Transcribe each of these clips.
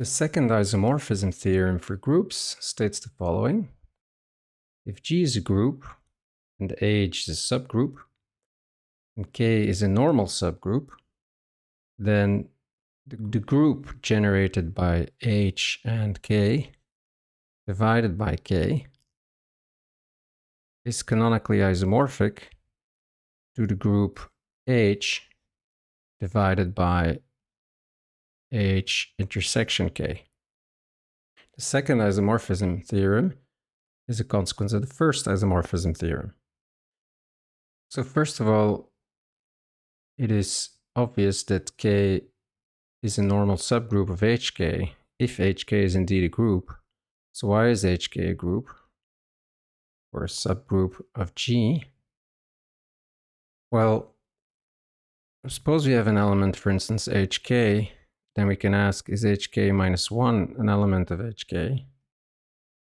The second isomorphism theorem for groups states the following. If G is a group and H is a subgroup and K is a normal subgroup, then the group generated by H and K divided by K is canonically isomorphic to the group H divided by H intersection K. The second isomorphism theorem is a consequence of the first isomorphism theorem. So first of all, it is obvious that K is a normal subgroup of HK if HK is indeed a group. So why is HK a group or a subgroup of G? Well, suppose we have an element, for instance, HK, then we can ask, is HK minus 1 an element of HK?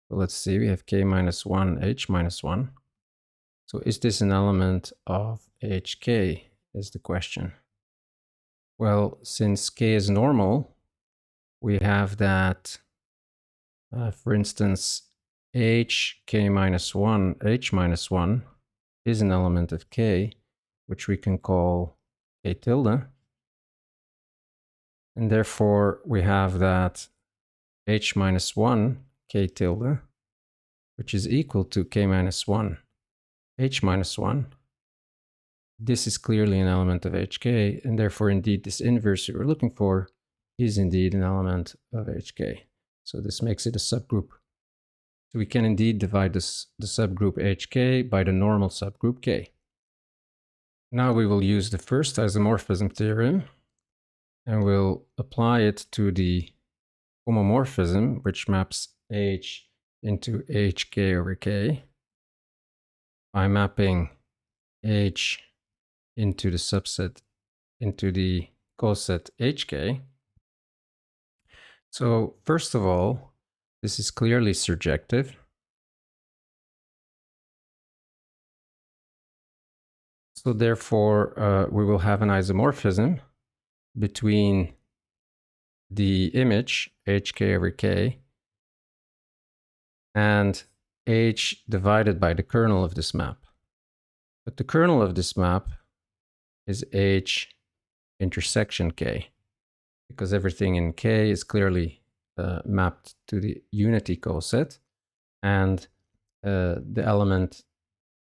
So let's see, we have K minus 1, H minus 1. So is this an element of HK is the question. Well, since K is normal, we have that, for instance, HK minus 1, H minus 1 is an element of K, which we can call K tilde. And therefore, we have that H minus 1, K tilde, which is equal to K minus 1, H minus 1. This is clearly an element of HK, and therefore, indeed, this inverse we were looking for is indeed an element of HK. So this makes it a subgroup. So we can indeed divide the subgroup HK by the normal subgroup K. Now we will use the first isomorphism theorem, and we'll apply it to the homomorphism, which maps H into HK over K by mapping H into the subset, into the coset HK. So first of all, this is clearly surjective. So therefore, we will have an isomorphism between the image HK over K and H divided by the kernel of this map. But the kernel of this map is H intersection K, because everything in K is clearly mapped to the unity coset, and the element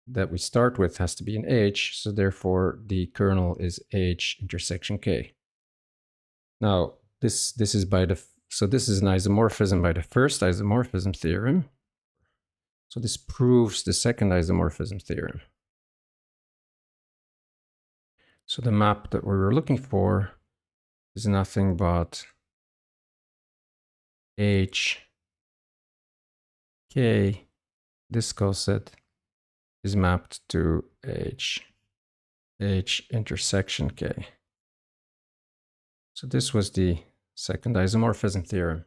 that we start with has to be in H, so therefore the kernel is H intersection K. Now, this is an isomorphism by the first isomorphism theorem. So this proves the second isomorphism theorem. So the map that we were looking for is nothing but H K. This coset is mapped to H intersection K. So this was the second isomorphism theorem.